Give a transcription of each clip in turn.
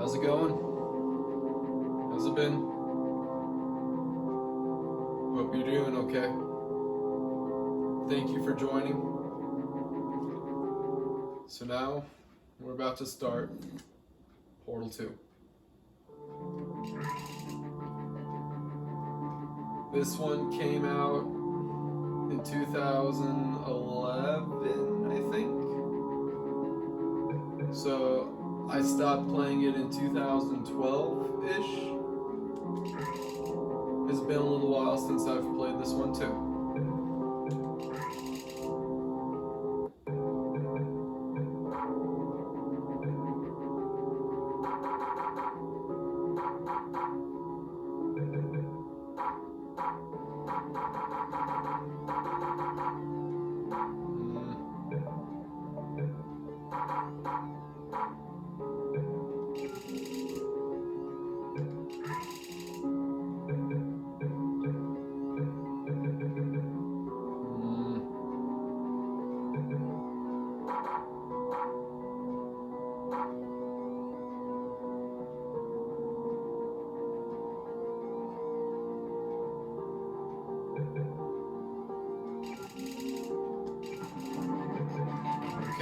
How's it going? How's it been? Hope you're doing okay. Thank you for joining. So now, we're about to start Portal 2. This one came out in 2011, I think. So I stopped playing it in 2012-ish. It's been a little while since I've played this one too.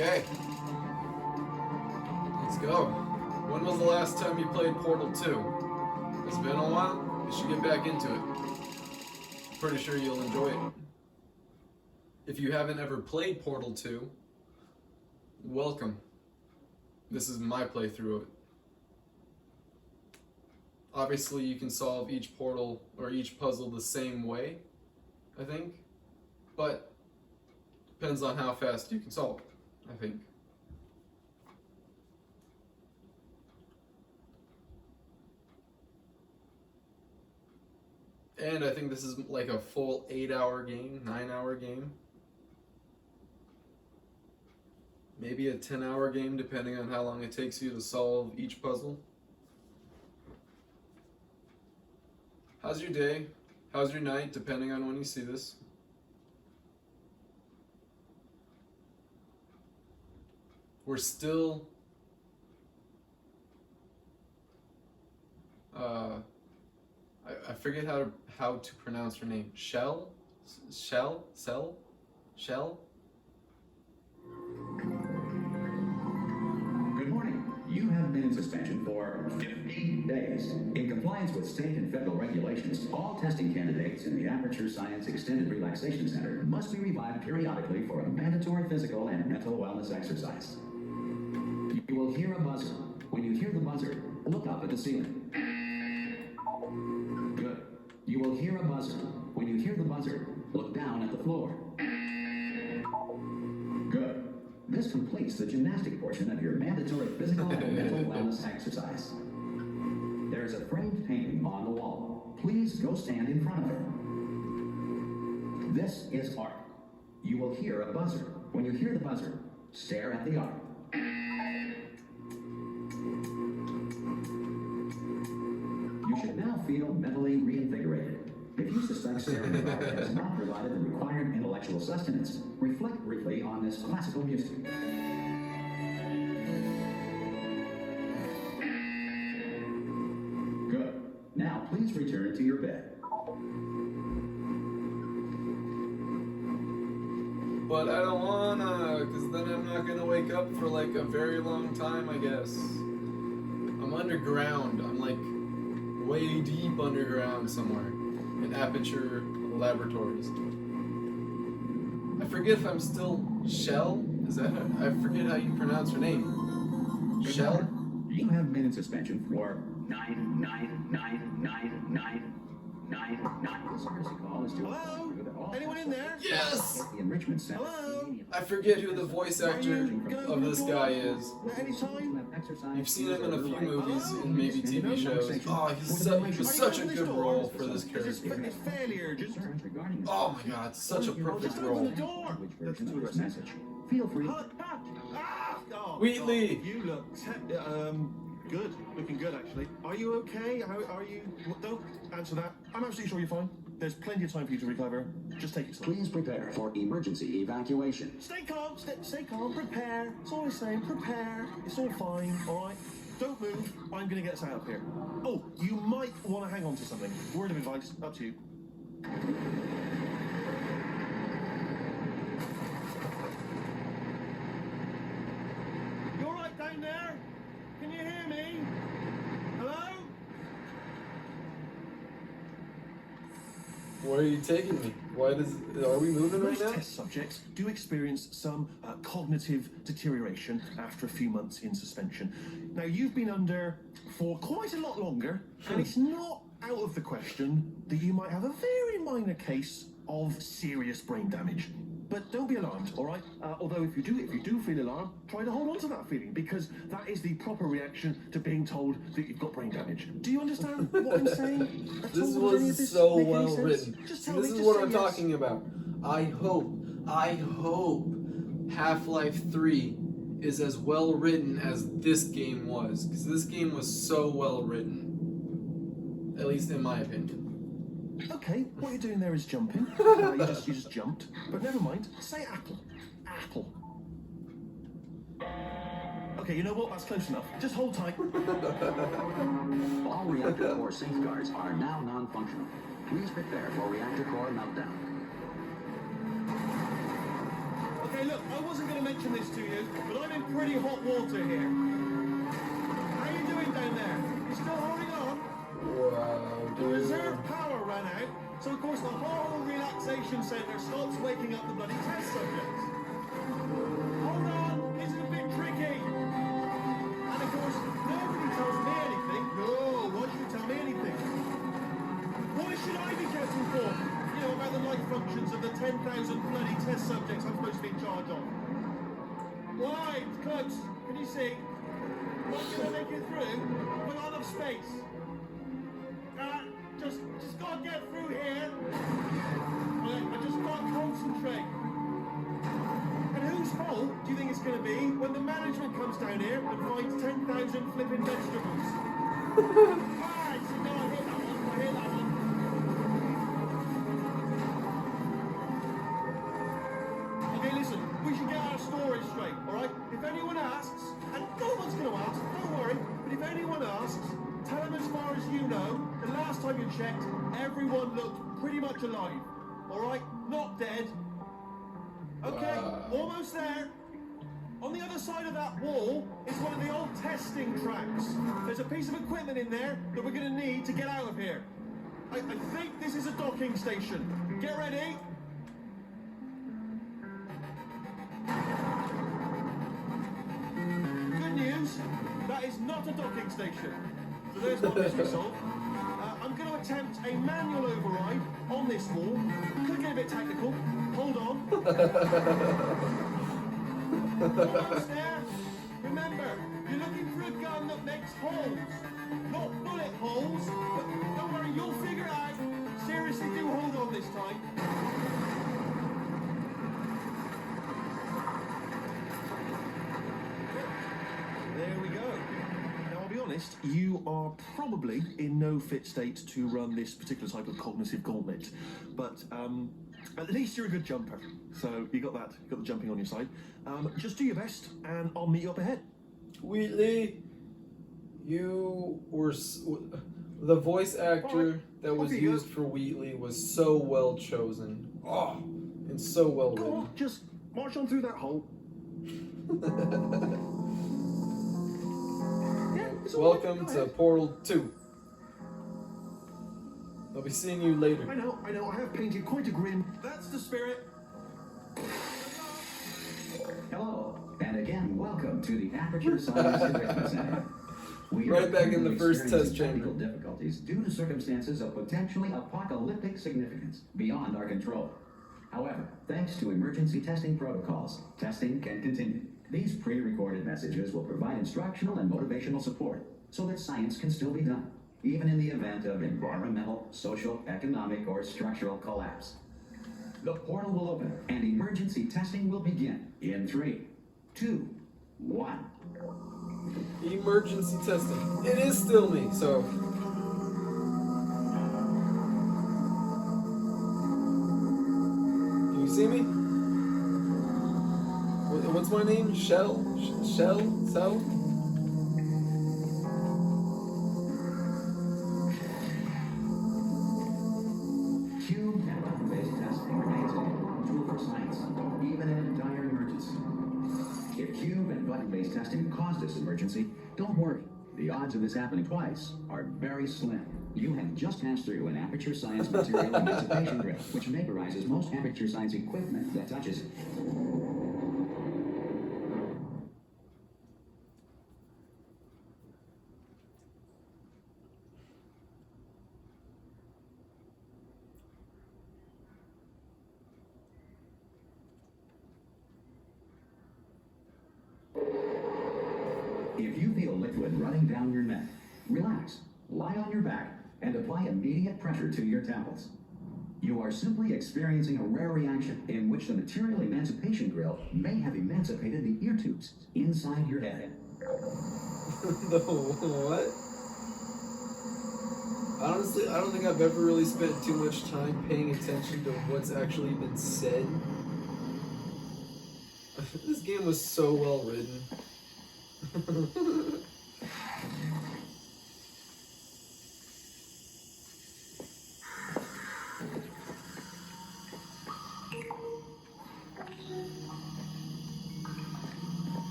Okay, let's go. When was the last time you played Portal 2? It's been a while. You should get back into it. Pretty sure you'll enjoy it. If you haven't ever played Portal 2, welcome. This is my playthrough of it. Obviously, you can solve each portal or each puzzle the same way, I think, but depends on how fast you can solve it, I think. And I think this is like a full 8-hour game, 9-hour game. Maybe a 10-hour game, depending on how long it takes you to solve each puzzle. How's your day? How's your night, depending on when you see this? We're still I forget how to pronounce her name. Shell? Good morning. You have been in suspension for 15 days. In compliance with state and federal regulations, all testing candidates in the Aperture Science Extended Relaxation Center must be revived periodically for a mandatory physical and mental wellness exercise. You will hear a buzzer. When you hear the buzzer, look up at the ceiling. Good. You will hear a buzzer. When you hear the buzzer, look down at the floor. Good. This completes the gymnastic portion of your mandatory physical and mental wellness exercise. There is a framed painting on the wall. Please go stand in front of it. This is art. You will hear a buzzer. When you hear the buzzer, stare at the art. You should now feel mentally reinvigorated. If you suspect staring at art has not provided the required intellectual sustenance, reflect briefly on this classical music. Good. Now please return to your bed. But I don't wanna, because then I'm not gonna wake up for like a very long time, I guess. I'm underground. I'm like way deep underground somewhere in Aperture Laboratories. I forget if I'm still Shell. Is that I forget how you pronounce her name. Shell? You have been in suspension for 9999999. This emergency call is to Hello? Anyone in there? Yes! the enrichment center. Hello? I forget who the voice actor of this guy is. Anytime? You've seen him in a few movies and maybe TV shows. Oh, he was such a good role for this character. It's fairly urgent. Oh my god, it's such a perfect role. The door. Which version of this message? Feel free. Oh, Wheatley. God, you look good. Looking good, actually. Are you okay? How are you? Don't answer that. I'm absolutely sure you're fine. There's plenty of time for you to recover. Just take it slow. Please prepare for emergency evacuation. Stay calm. Stay calm. Prepare. It's always saying prepare. It's all fine. All right. don't move. I'm going to get us out of here. Oh, you might want to hang on to something. Word of advice, up to you. You all right down there? Can you hear me? Hello? Where are you taking me? Are we moving right Most now? test subjects do experience some cognitive deterioration after a few months in suspension. Now, you've been under for quite a lot longer, and it's not out of the question that you might have a very minor case of serious brain damage. But don't be alarmed, all right? Although if you do feel alarmed, try to hold on to that feeling, because that is the proper reaction to being told that you've got brain damage. Do you understand what I'm saying? This was so well written. Just See, tell this me, is just what say I'm yes. talking about. I hope Half-Life 3 is as well written as this game was, because this game was so well written, at least in my opinion. Okay, what you're doing there is jumping. You just jumped. But never mind. Say apple. Apple. Okay, you know what? That's close enough. Just hold tight. All reactor core safeguards are now non-functional. Please prepare for reactor core meltdown. Okay, look, I wasn't going to mention this to you, but I'm in pretty hot water here. How you doing down there? You still holding on? Wow, The reserve power ran out, so of course the whole relaxation centre stops waking up the bloody test subjects. Hold on, this is a bit tricky. And of course, nobody tells me anything. No, why should you tell me anything? Why should I be kept informed? You know, about the life functions of the 10,000 bloody test subjects I'm supposed to be in charge of. Why? It's close. Can you see? Not gonna make it through. We're out of space. Just gotta get through here. I just can't concentrate. And whose fault do you think it's gonna be when the management comes down here and finds 10,000 flipping vegetables? Alright, so no, I hear that one. Okay, listen, we should get our story straight, alright? If anyone asks, and no one's gonna ask, don't worry, but if anyone asks, tell them as far as you know, the last time you checked, everyone looked pretty much alive. Alright? Not dead. Okay, almost there. On the other side of that wall is one of the old testing tracks. There's a piece of equipment in there that we're going to need to get out of here. I think this is a docking station. Get ready. Good news, that is not a docking station. So there's one mystery solved. I'm going to attempt a manual override on this wall. Could get a bit technical. Hold on. Almost there. Remember, you're looking for a gun that makes holes. Not bullet holes, but don't worry, you'll figure it out. Seriously, do hold on this time. There we go. Now, I'll be honest, you are probably in no fit state to run this particular type of cognitive gauntlet, but at least you're a good jumper. So you got that, you got the jumping on your side. Just do your best, and I'll meet you up ahead. Wheatley, you were the voice actor that was used for Wheatley was so well chosen. Oh, and so well Go written. on, just march on through that hole. Yeah, it's all right, Welcome go to ahead. Portal 2. I'll be seeing you later. I know, I have painted quite a grin. That's the spirit. Hello, and again, welcome to the Aperture Science Enrichment Center. We Right are back in the currently first test experiencing chamber. technical difficulties due to circumstances of potentially apocalyptic significance beyond our control. However, thanks to emergency testing protocols, testing can continue. These pre-recorded messages will provide instructional and motivational support so that science can still be done, even in the event of environmental, social, economic, or structural collapse. The portal will open and emergency testing will begin in 3, 2, 1. Emergency testing. It is still me, so. Can you see me? What's my name? Shell? Shell? Cell? testing remains a tool for science, even in a dire emergency. If cube and button-based testing caused this emergency, don't worry. The odds of this happening twice are very slim. You have just passed through an Aperture Science material emancipation drill, which vaporizes most Aperture Science equipment that touches it. If you feel liquid running down your neck, relax, lie on your back, and apply immediate pressure to your temples. You are simply experiencing a rare reaction in which the material emancipation grill may have emancipated the ear tubes inside your head. The what? Honestly, I don't think I've ever really spent too much time paying attention to what's actually been said. This game was so well written.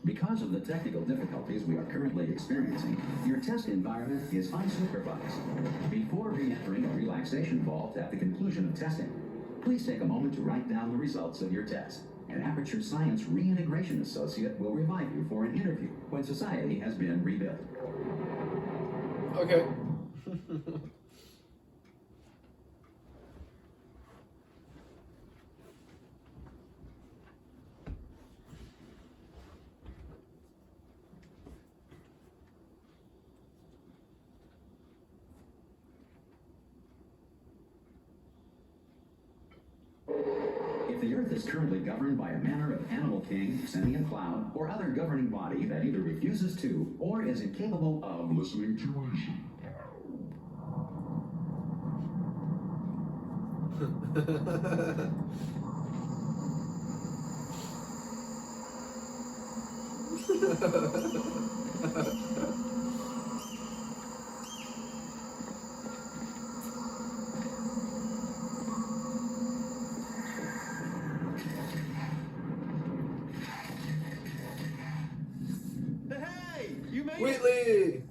Because of the technical difficulties we are currently experiencing, your test environment is unsupervised. Before re-entering a relaxation vault at the conclusion of testing, please take a moment to write down the results of your test. An Aperture Science Reintegration Associate will revive you for an interview when society has been rebuilt. Okay. If the Earth is currently governed by a manner of animal king, sentient cloud, or other governing body that either refuses to or is incapable of listening to reason. Hey, you made it. Wheatley!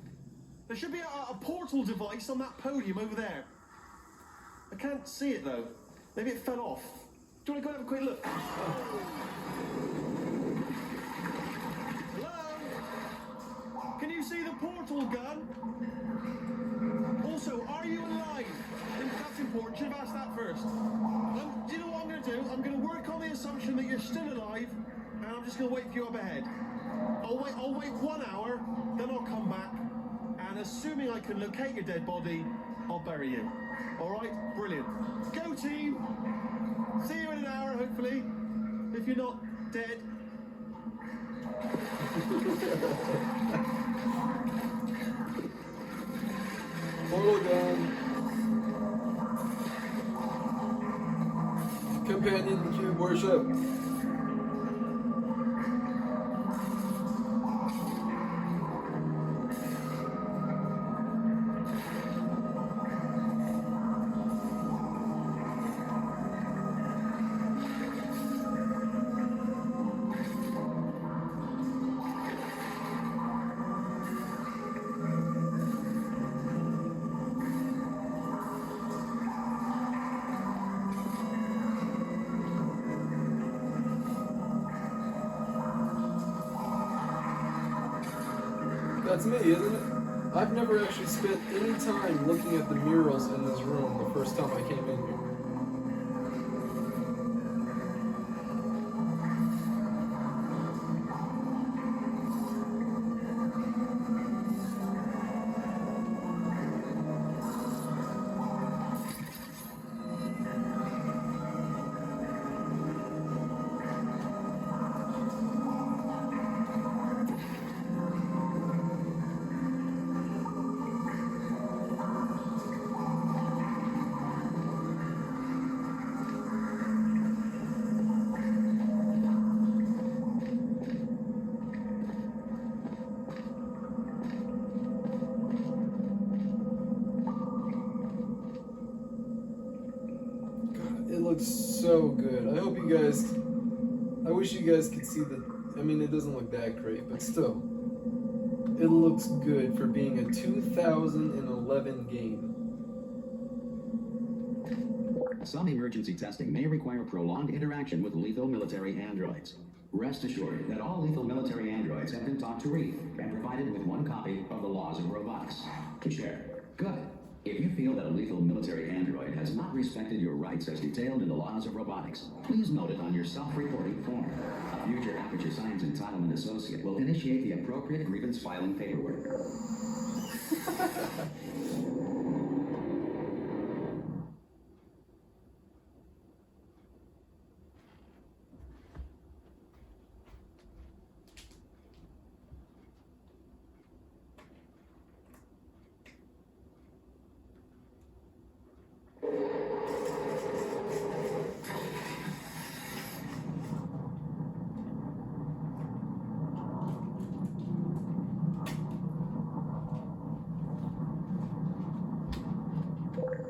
There should be a portal device on that podium over there. I can't see it though. Maybe it fell off. Do you want to go and have a quick look? Hello? Can you see the portal gun? Also, are you alive? I think that's important. Should have asked that first. Do you know what I'm going to do? I'm going to work on the assumption that you're still alive, and I'm just going to wait for you up ahead. I'll wait 1 hour, then I'll come back, and assuming I can locate your dead body, I'll bury you. All right? Brilliant. Go team! See you in an hour, hopefully. If you're not dead. Portal gun. Companion cube worship. That's me, isn't it? I've never actually spent any time looking at the murals in this room the first time I came in here. so good. I hope you guys. I wish you guys could see the. I mean, it doesn't look that great, but still, it looks good for being a 2011 game. Some emergency testing may require prolonged interaction with lethal military androids. Rest assured that all lethal military androids have been taught to read and provided with one copy of the laws of robotics to share. Good. If you feel that a lethal military android has not respected your rights as detailed in the laws of robotics, please note it on your self-reporting form. A future Aperture Science Entitlement Associate will initiate the appropriate grievance filing paperwork.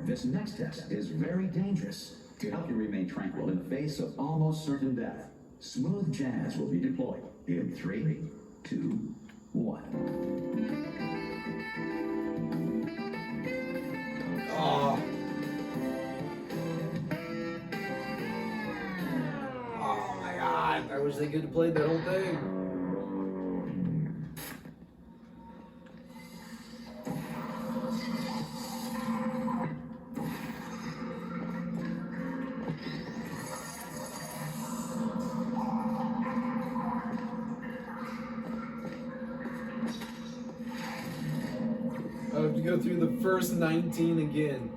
This next test is very dangerous. To help you remain tranquil in the face of almost certain death, smooth jazz will be deployed in 3, 2, 1. Oh. Oh my god. I wish they could have played that whole thing. I have to go through the first 19 again.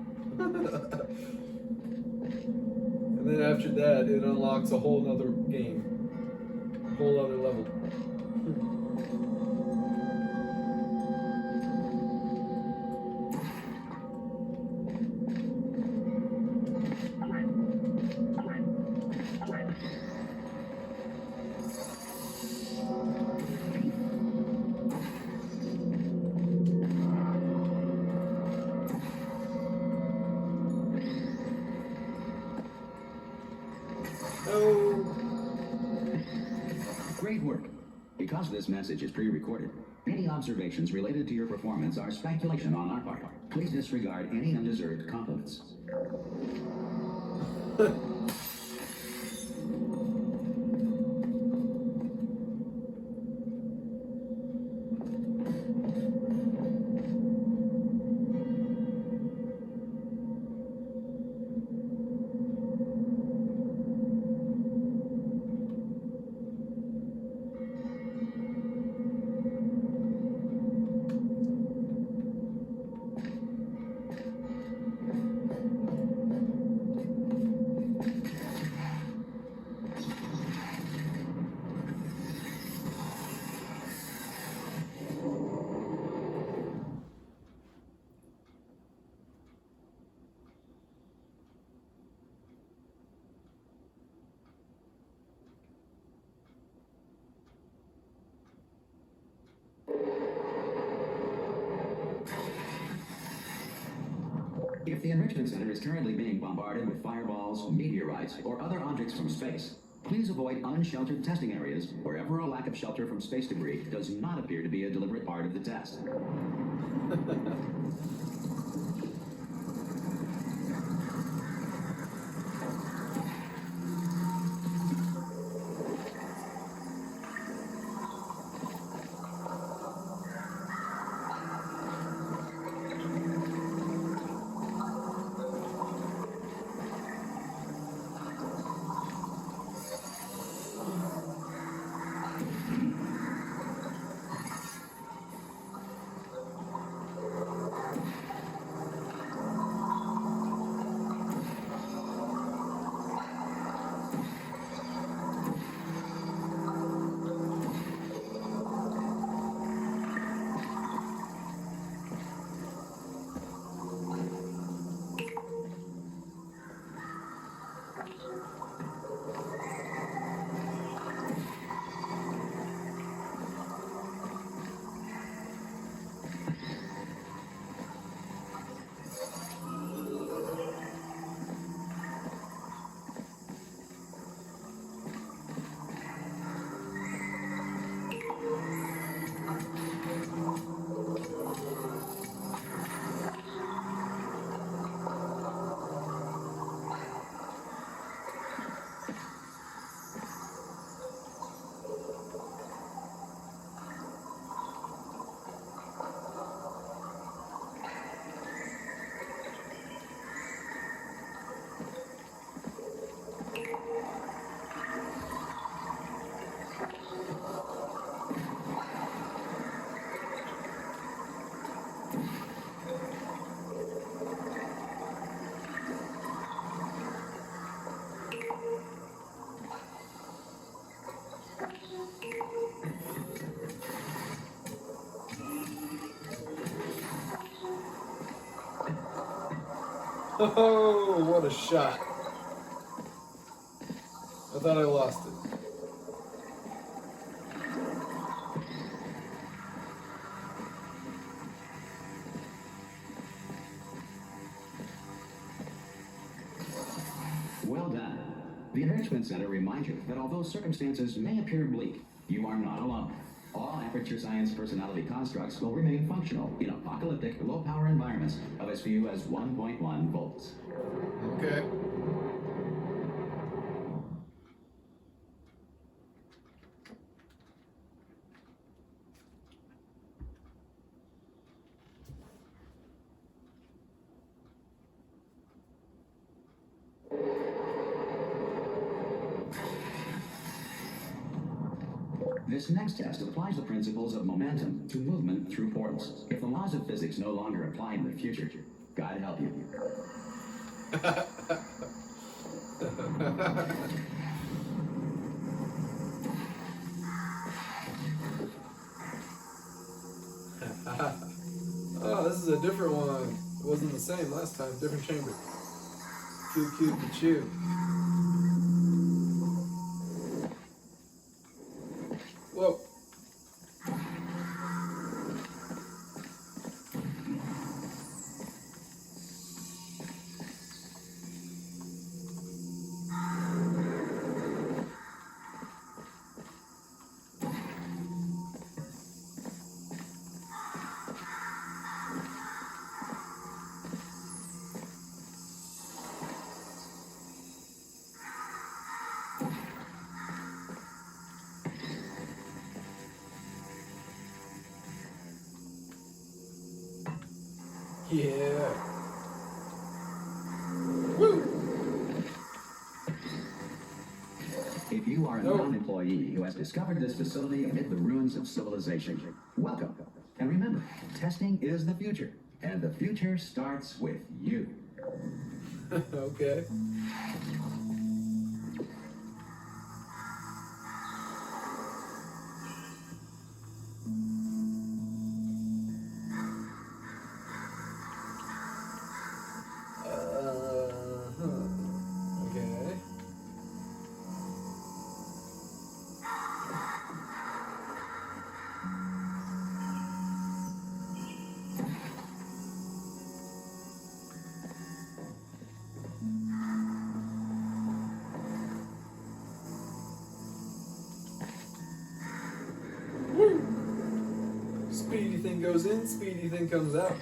And then after that, it unlocks a whole nother game. A whole other level. Great work. Because this message is pre-recorded, any observations related to your performance are speculation on our part. Please disregard any undeserved compliments. If the Enrichment Center is currently being bombarded with fireballs, meteorites, or other objects from space, please avoid unsheltered testing areas wherever a lack of shelter from space debris does not appear to be a deliberate part of the test. Oh, what a shot. I thought I lost it. Well done. The Enrichment Center reminds you that although circumstances may appear bleak, you are not alone. All Aperture Science personality constructs will remain functional in apocalyptic low-power environments of as few as 1.1 volts. Okay. This next test applies the principles of momentum to movement through portals. If the laws of physics no longer apply in the future, God help you. Oh, this is a different one. It wasn't the same last time. Different chamber. Cute, cute, chew. Whoa. Yeah. Woo! If you are a non-employee who has discovered this facility amid the ruins of civilization, welcome. And remember, testing is the future, and the future starts with you. Okay. Okay. Woo! Speedy thing goes in, speedy thing comes out.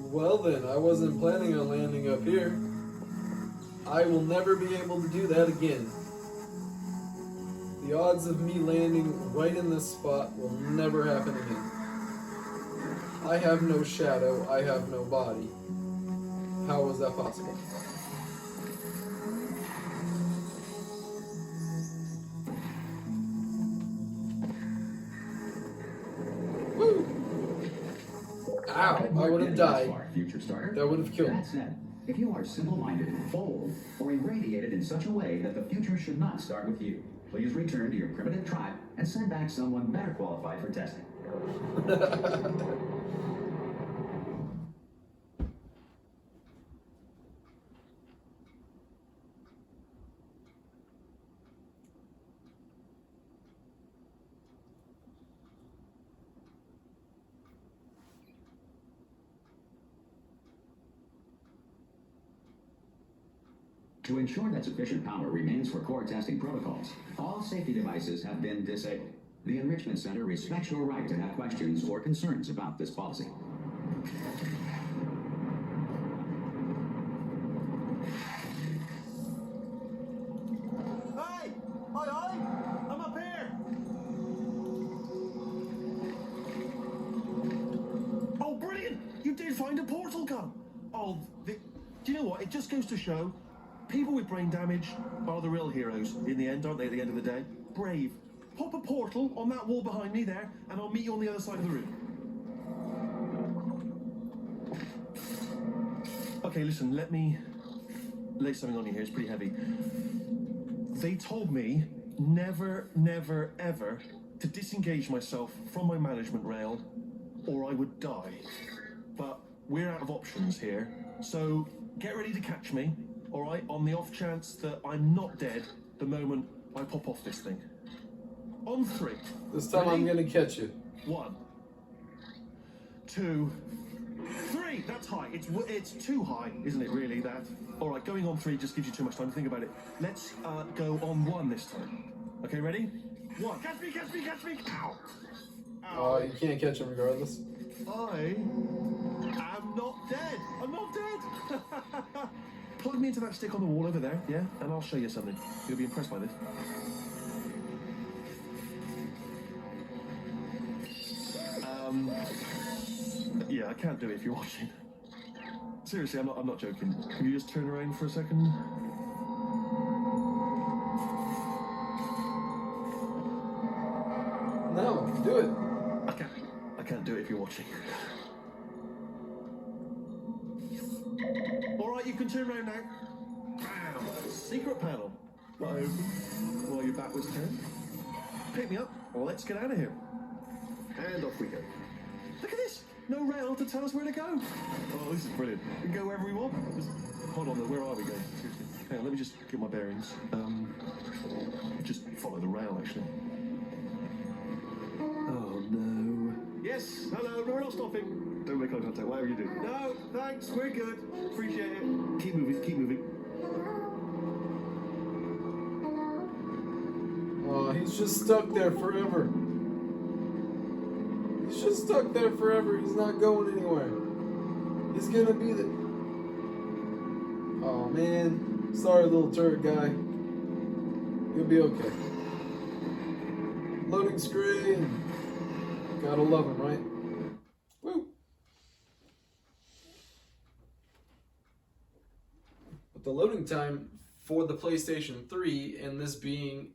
Well then, I wasn't planning on landing up here. I will never be able to do that again. The odds of me landing right in this spot will never happen again. I have no shadow, I have no body. How is that possible? Woo! Ow, I would have died. Future starter. That would have killed me. That said, if you are simple-minded, bold, or irradiated in such a way that the future should not start with you, please return to your primitive tribe and send back someone better qualified for testing. To ensure that sufficient power remains for core testing protocols, all safety devices have been disabled. The Enrichment Center respects your right to have questions or concerns about this policy. Hey! Aye, aye! I'm up here! gun. Oh, do you know what? It just goes to show, people with brain damage are the real heroes in the end, aren't they, at the end of the day? Brave. Pop a portal on that wall behind me there, and I'll meet you on the other side of the room. Okay, listen, let me lay something on you here. It's pretty heavy. They told me never, never, ever to disengage myself from my management rail or I would die. But we're out of options here, so get ready to catch me, all right, on the off chance that I'm not dead the moment I pop off this thing. On 3. This time Ready? I'm gonna catch you. 1, 2, 3. That's high. It's too high, isn't it? Really? That. All right. Going on 3 just gives you too much time to think about it. Let's go on 1 this time. Okay. Ready? 1. Catch me! Catch me! Catch me! Ow! Oh, you can't catch him regardless. I am not dead. I'm not dead. Plug me into that stick on the wall over there, yeah, and I'll show you something. You'll be impressed by this. Yeah, I can't do it if you're watching. Seriously, I'm not joking. Can you just turn around for a second? No, do it. I can't do it if you're watching. All right, you can turn around now. Bam! Secret panel. Open while your back was turned. Pick me up. Let's get out of here. And off we go. Look at this. No rail to tell us where to go. Oh, this is brilliant. We can go wherever we want. Hold on, where are we going? Seriously. Hang on, let me just get my bearings. Just follow the rail, actually. Oh, no. Yes, hello, no, we're not stopping. Don't make eye contact, whatever you do. No, thanks, we're good. Appreciate it. Keep moving, keep moving. Oh, he's just stuck there forever. He's just stuck there forever. He's not going anywhere. He's gonna be the... Oh, man. Sorry, little turret guy. You'll be okay. Loading screen. Gotta love him, right? Woo. But the loading time for the PlayStation 3, and this being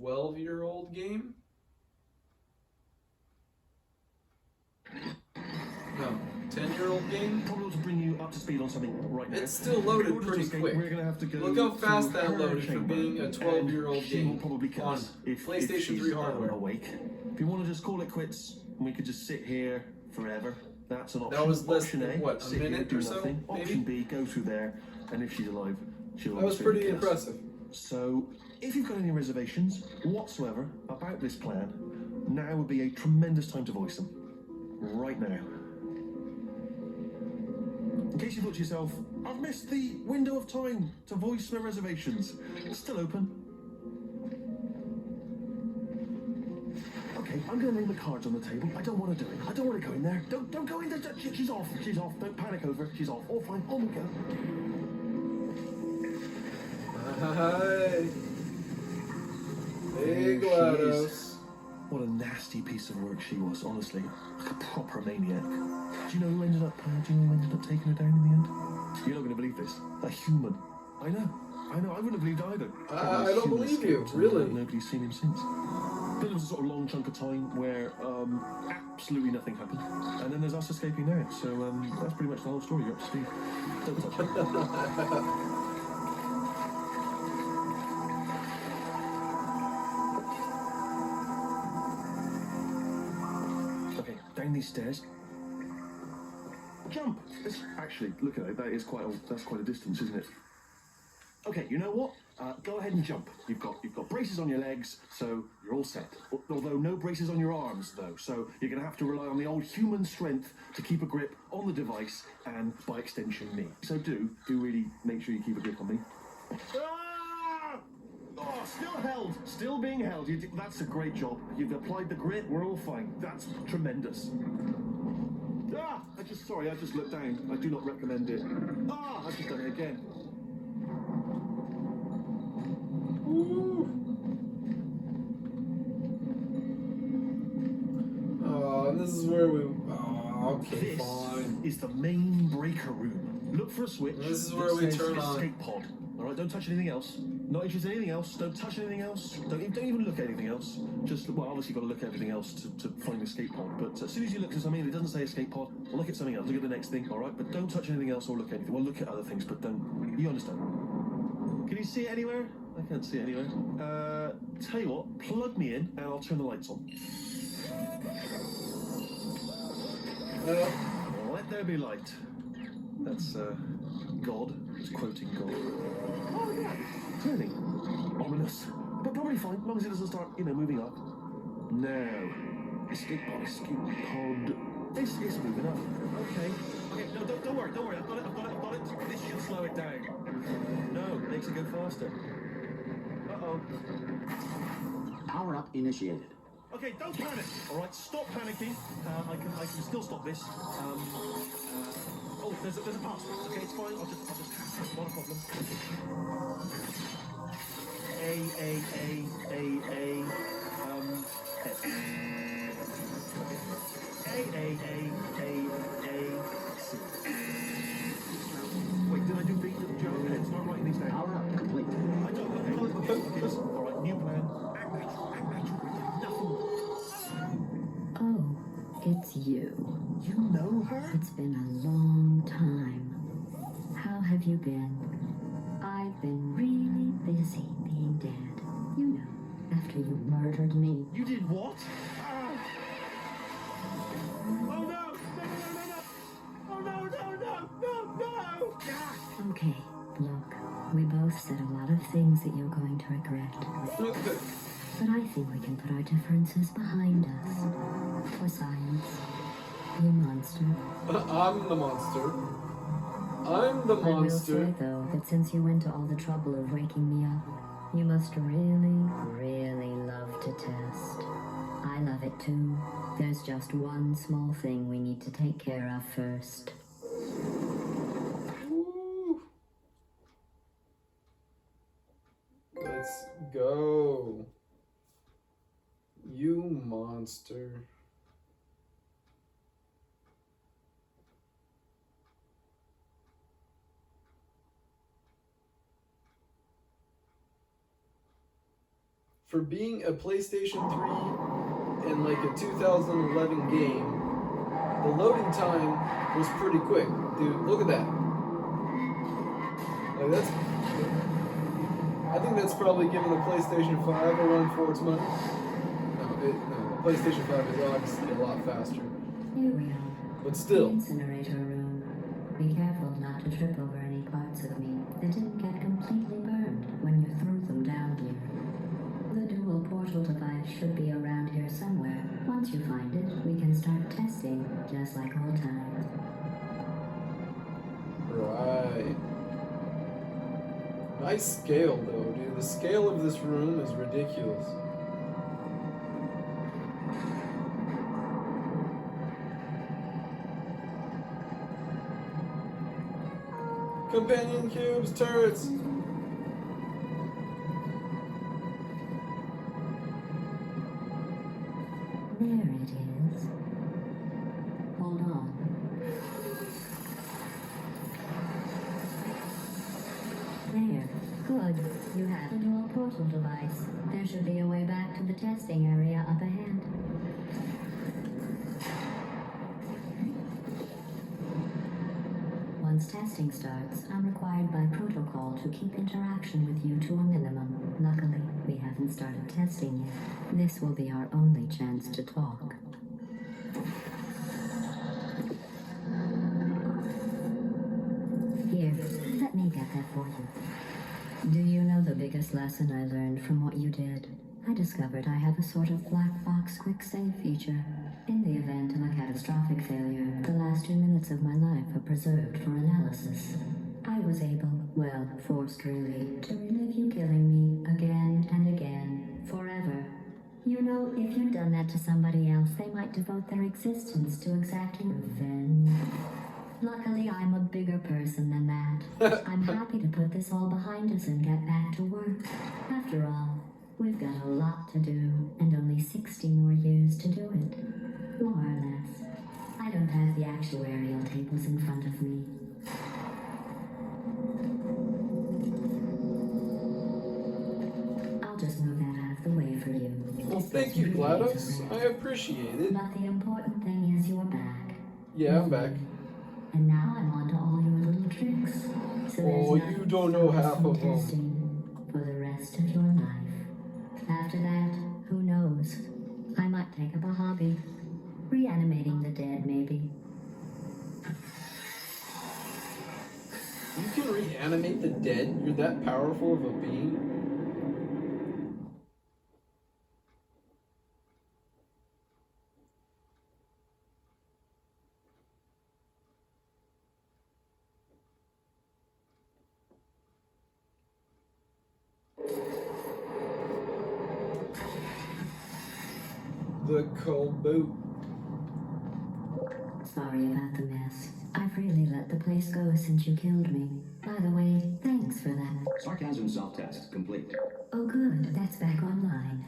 12-year-old game? No, 10-year-old game? Probably to bring you up to speed on something right now. It's still loaded In order to pretty escape, quick. We're gonna have to go. Look how fast through that her loaded for chamber, being a 12-year-old and she game will probably kill on us if PlayStation she's, 3 hardware. Awake. If you want to just call it quits, and we could just sit here forever. That's an option. That was less Option than, A, what, a sit here, minute do or so, nothing. maybe? Option B, go through there, and if she's alive, she'll. That was obviously pretty kill us. impressive. So, if you've got any reservations whatsoever about this plan, now would be a tremendous time to voice them. Right now. In case you thought to yourself, I've missed the window of time to voice my reservations. It's still open. Okay, I'm going to lay the cards on the table. I don't want to do it. I don't want to go in there. Don't go in there. She's off. She's off. Don't panic over it. She's off. All fine. On we go. Hi. Hey, There she GLaDOS. is. What a nasty piece of work she was, honestly. Like a proper maniac. Do you know who ended up taking her down in the end? You're not going to believe this. A human. I know. I wouldn't have believed either. I don't Human believe you, skeleton, really. Nobody's seen him since. Then there was a sort of long chunk of time where absolutely nothing happened. And then there's us escaping now. So that's pretty much the whole story. You're up to speed. Don't touch it. Down these stairs. Jump! Actually, look at it. That's quite a distance, isn't it? Okay, you know what? Go ahead and jump. You've got braces on your legs, so you're all set. Although no braces on your arms, though. So you're going to have to rely on the old human strength to keep a grip on the device, and by extension, me. So do really make sure you keep a grip on me. Ah! Oh, still held. Still being held. That's a great job. You've applied the grit. We're all fine. That's tremendous. Ah! I just looked down. I do not recommend it. Ah! I've just done it again. Oh, and this is where we. Oh, okay, This fine. is the main breaker room. Look for a switch. This is that where we says turn on. escape pod. All right, don't touch anything else. Not interested in anything else. Don't touch anything else. Don't even look at anything else. Just, well, obviously you've got to look at everything else to find the escape pod. But as soon as you look at something and it doesn't say escape pod, well, look at something else. Look at the next thing, all right? But don't touch anything else or look at anything. Well, look at other things, but don't. You understand? Can you see it anywhere? I can't see it anywhere. Tell you what, plug me in and I'll turn the lights on. Let there be light. That's God. It's quoting God. Oh yeah, turning. Ominous, but probably fine as long as it doesn't start, moving up. No, escape pod. It's moving up. Okay. No, don't worry. I've got it. This should slow it down. No, it makes it go faster. Uh-oh. Power up initiated. Okay, don't panic. All right, stop panicking. I can still stop this. Oh, there's a password. Okay, it's fine. I'll just not a problem. Wait, did I do B? It's not writing these down. Power up complete. I don't. Okay, listen. All right, new plan. Act natural. Nothing. Oh, it's you. You know her? It's been a long time. How have you been? I've been really busy being dead. You know, after you murdered me. You did what? Ah. Oh no! Oh no! Ah. Okay, look, we both said a lot of things that you're going to regret. But I think we can put our differences behind us. For science. You monster. I'm the monster. I'm the I will monster. say, though, that since you went to all the trouble of waking me up, you must really, really love to test. I love it too. There's just one small thing we need to take care of first. Woo. Let's go. You monster. For being a PlayStation 3 and like a 2011 game, the loading time was pretty quick. Dude, look at that. Like that's... I think that's probably giving the PlayStation 5 a run for its money. No, the PlayStation 5 is obviously a lot faster. Here we are. But still. The incinerator room. Be careful not to trip over any parts of me that didn't get completely burned when you threw them down here. The dual portal device should be around here somewhere. Once you find it, we can start testing, just like old times. Right. Nice scale though, dude. The scale of this room is ridiculous. Companion cubes, turrets. There it is. Hold on. There. Good. You have a dual portal device. There should be a way back to the testing area up ahead. Once testing starts, I'm required by protocol to keep interaction with you to a minimum. Luckily, we haven't started testing yet. This will be our only chance to talk. Here, let me get that for you. Do you know the biggest lesson I learned from what you did? I discovered I have a sort of black box quick save feature. In the event of a catastrophic failure, the last 2 minutes of my life are preserved for analysis. I was able, well, forced really, to relive you killing me again and again, forever. You know, if you'd done that to somebody else, they might devote their existence to exacting revenge. Luckily, I'm a bigger person than that. I'm happy to put this all behind us and get back to work. After all, we've got a lot to do, and only 60 more years to do it. More or less. I don't have the actuarial tables in front of me. I'll just move that out of the way for you. Well, thank you, GLaDOS. I appreciate it. But the important thing is you're back. Yeah, I'm back. And now I'm on to all your little tricks. So Oh, there's you nothing don't know stops half me of them. testing for the rest of your life. After that, who knows? I might take up a hobby. Reanimating the dead, maybe. You can reanimate the dead? You're that powerful of a being? The cold boot. Sorry about the mess. I've really let the place go since you killed me. By the way, thanks for that. Sarcasm self-test complete. Oh good, that's back online.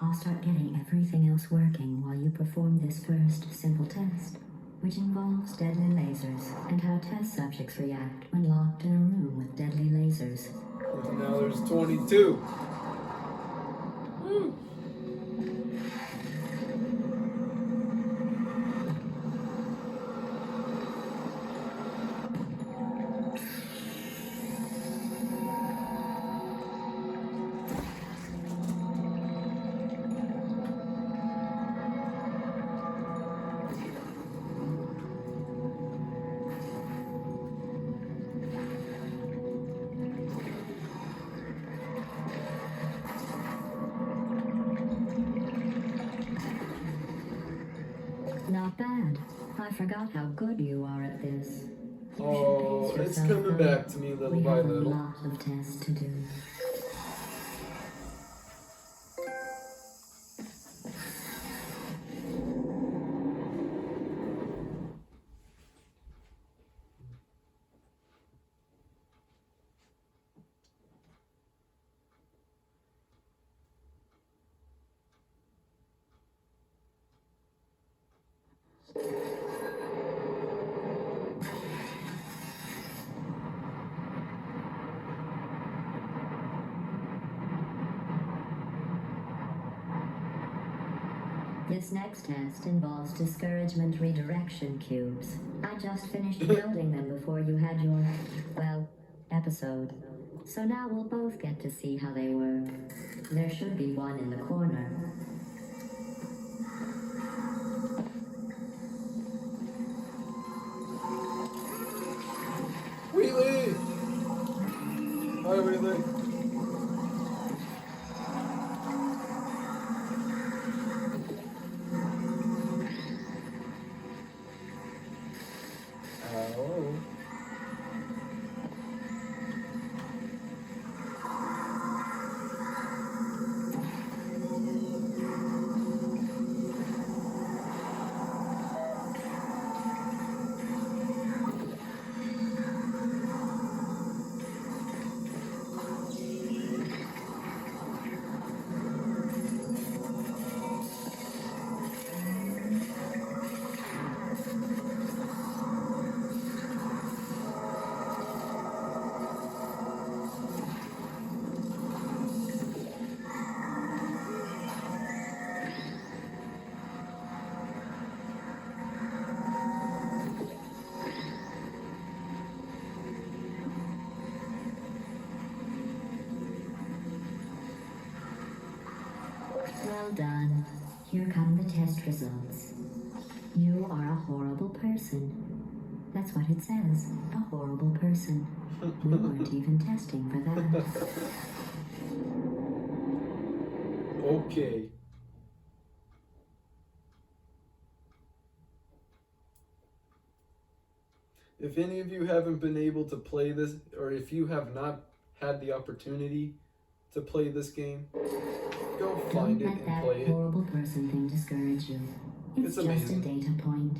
I'll start getting everything else working while you perform this first simple test, which involves deadly lasers and how test subjects react when locked in a room with deadly lasers. Now there's 22. Woo. Not bad. I forgot how good you are at this. You Oh, should pace it's yourself, coming though. back to me little We by have a little. lot of tests to do. This next test involves discouragement redirection cubes. I just finished building them before you had your, well, episode. So now we'll both get to see how they work. There should be one in the corner. Wheatley! Hi, Wheatley. Oh. Well done. Here come the test results. You are a horrible person. That's what it says. A horrible person. We weren't even testing for that. Okay. If any of you haven't been able to play this, or if you have not had the opportunity to play this game, go Don't find it let and that play it. horrible person thing discourage you. It's It's just a amazing. data point.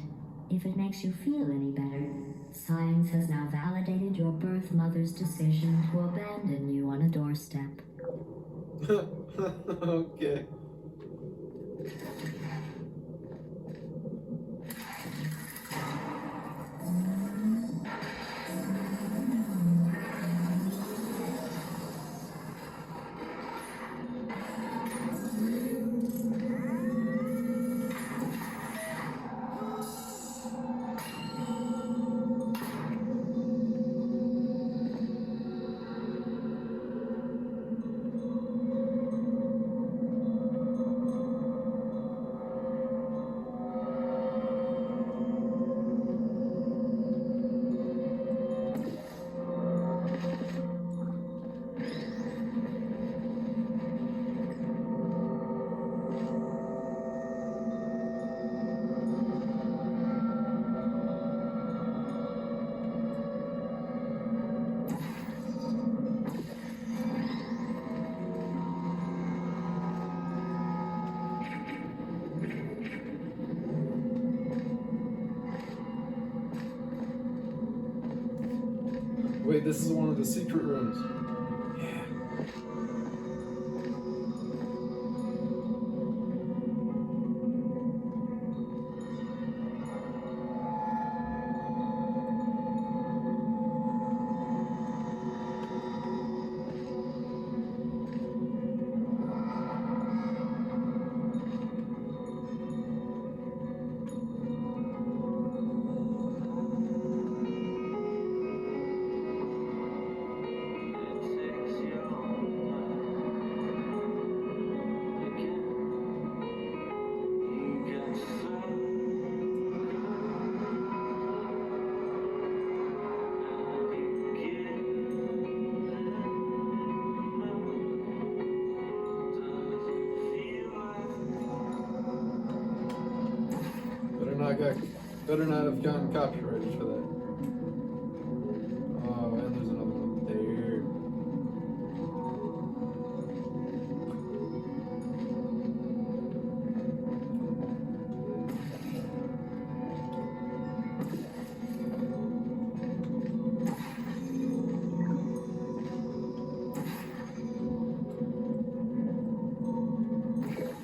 If it makes you feel any better, science has now validated your birth mother's decision to abandon you on a doorstep. Okay. Wait, this is one of the secret rooms. Yeah. Better not have gotten copyrighted for that. Oh, and there's another one there.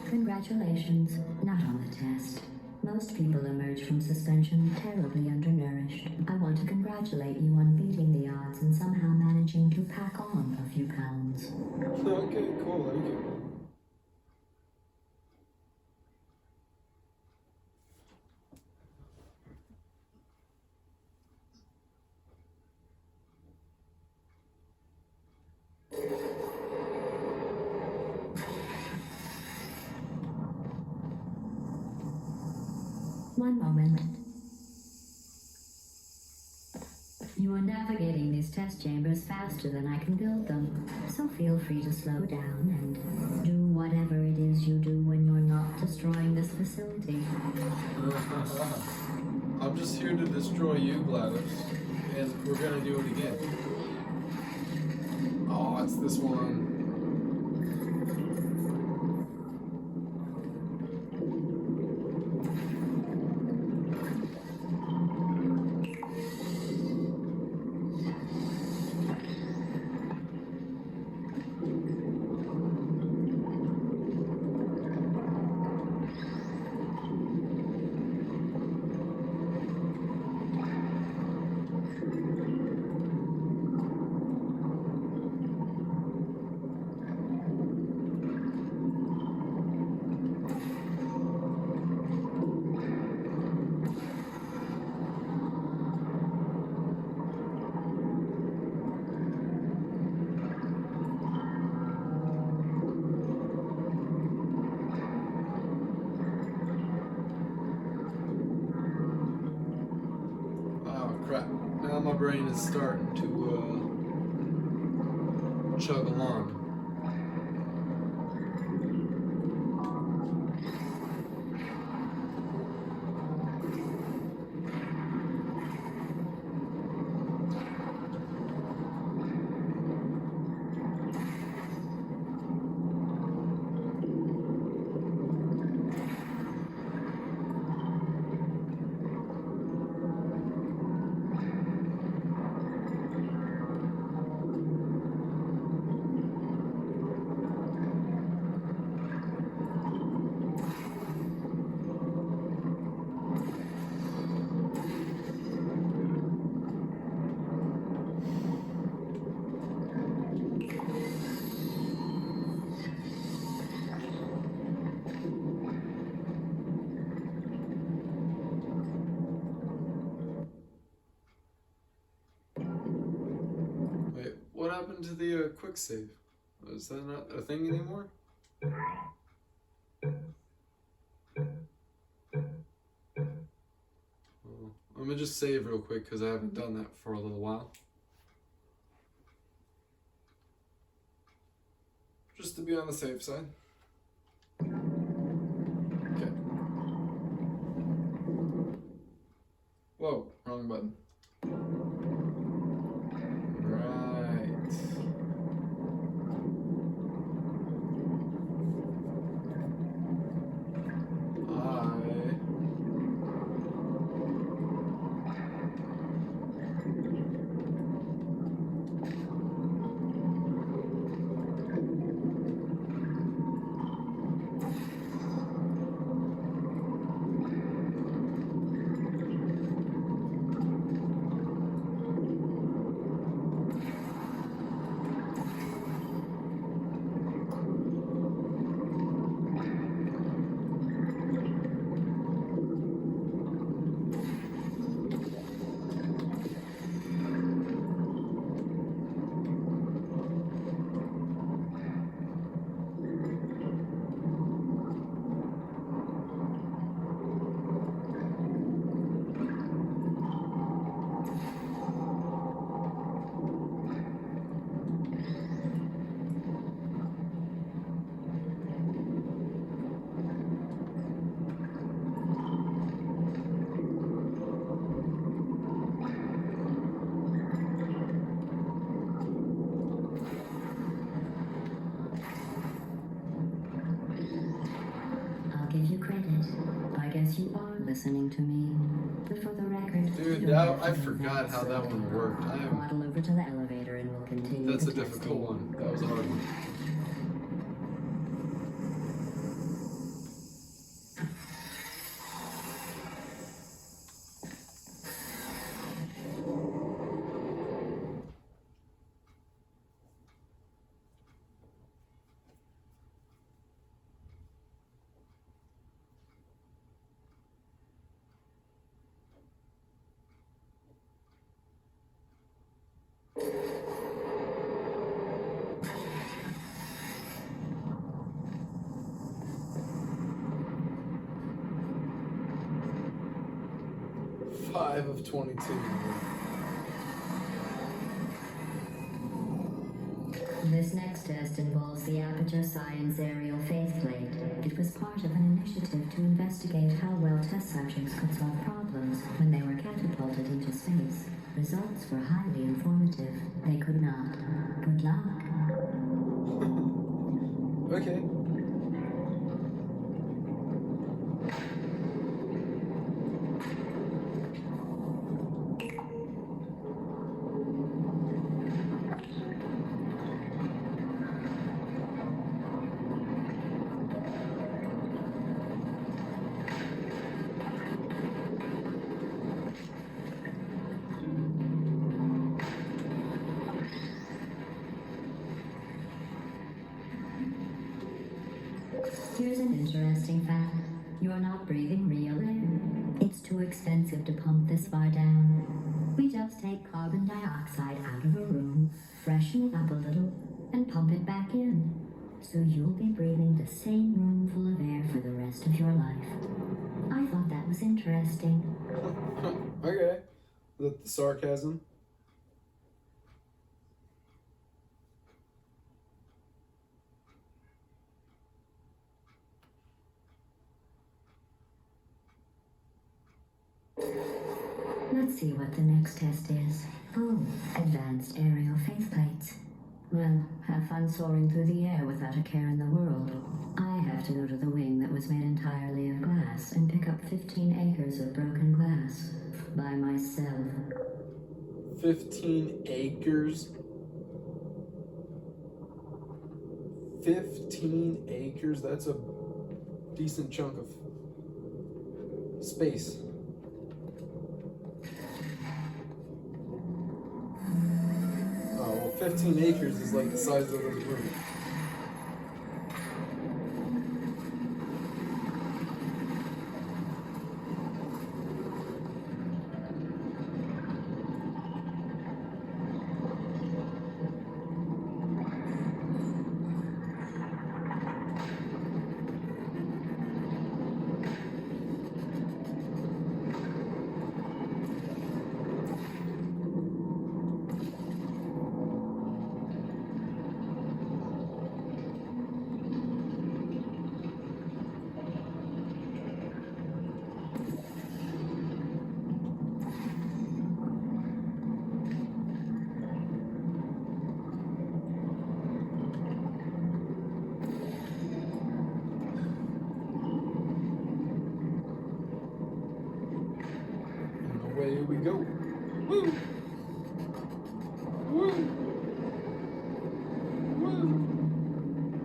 Congratulations, not on the test. Most people emerge from suspension terribly undernourished. I want to congratulate you on beating the odds and somehow managing to pack on a few pounds. Okay, cool, thank you. One moment. You are navigating these test chambers faster than I can build them, so feel free to slow down and do whatever it is you do when you're not destroying this facility. I'm just here to destroy you, Gladys, and we're gonna do it again. Oh, it's this one. Crap. Now my brain is starting to chug along. Wait, what happened to the quick save? Is that not a thing anymore? Well, let me just save real quick because I haven't done that for a little while. Just to be on the safe side. Okay. Whoa, wrong button. Right. you are listening to me. But for the record, Dude, you don't have I to forgot how that one worked. Waddle over to the elevator and we'll continue That's the a difficult testing. one. That was a hard one. 5 of 22. This next test involves the Aperture Science Aerial Faceplate. It was part of an initiative to investigate how well test subjects could solve problems when they were catapulted into space. Results were highly informative. They could not. Good luck. Okay. Here's an interesting fact. You're not breathing real air. It's too expensive to pump this far down. We just take carbon dioxide out of a room, freshen it up a little, and pump it back in. So you'll be breathing the same room full of air for the rest of your life. I thought that was interesting. Okay. Is that the sarcasm? Let's see what the next test is. Oh, advanced aerial faceplates. Well, have fun soaring through the air without a care in the world. I have to go to the wing that was made entirely of glass and pick up 15 acres of broken glass by myself. 15 acres? 15 acres? That's a decent chunk of space. Oh, well, 15 acres is like the size of this room. Away we go. Woo! Woo! Woo!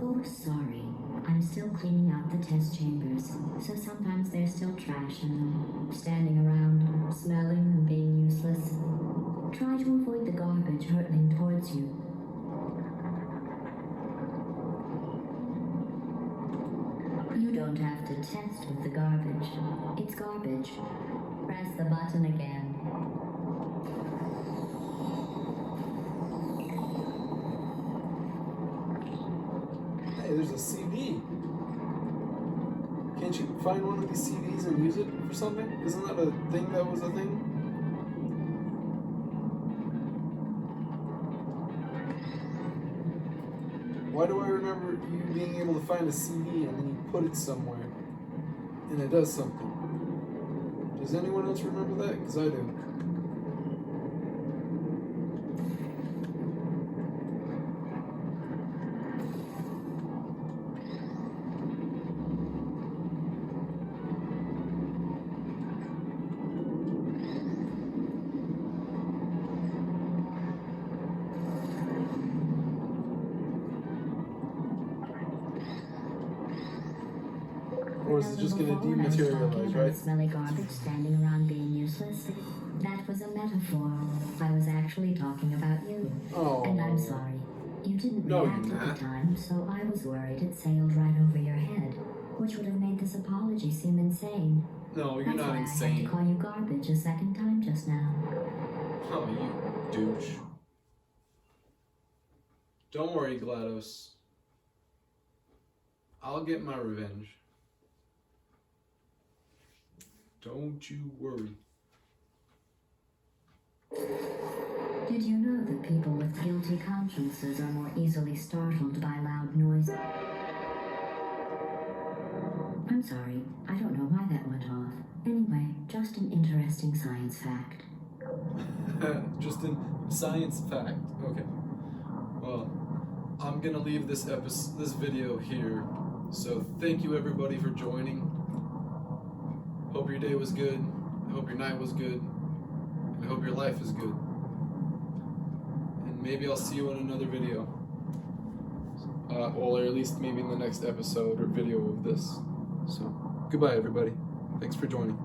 Oh, sorry. I'm still cleaning out the test chambers, so sometimes there's still trash in them, standing around, smelling and being useless. Try to avoid the garbage hurtling towards you. You don't have to test with the garbage. It's garbage. Press the button again. Hey, there's a CD. Can't you find one of these CDs and use it for something? Isn't that a thing that was a thing? Why do I remember you being able to find a CD and then you put it somewhere and it does something? Does anyone else remember that? Because I do. GLaDOS is just gonna dematerialize, right? Smelly garbage standing around being useless. That was a metaphor. I was actually talking about you. Oh. And I'm sorry. You didn't No, react you're at not. the time, so I was worried it sailed right over your head, which would have made this apology seem insane. No, you're That's not why I had to insane. call you garbage a second time just now. Oh, you douche. Don't worry, GLaDOS. I'll get my revenge. Don't you worry. Did you know that people with guilty consciences are more easily startled by loud noise? I'm sorry, I don't know why that went off. Anyway, just an interesting science fact. Just a science fact. Okay. Well, I'm gonna leave this video here. So thank you everybody for joining. Hope your day was good. I hope your night was good. And I hope your life is good. And maybe I'll see you in another video. Or at least maybe in the next episode or video of this. So goodbye everybody. Thanks for joining.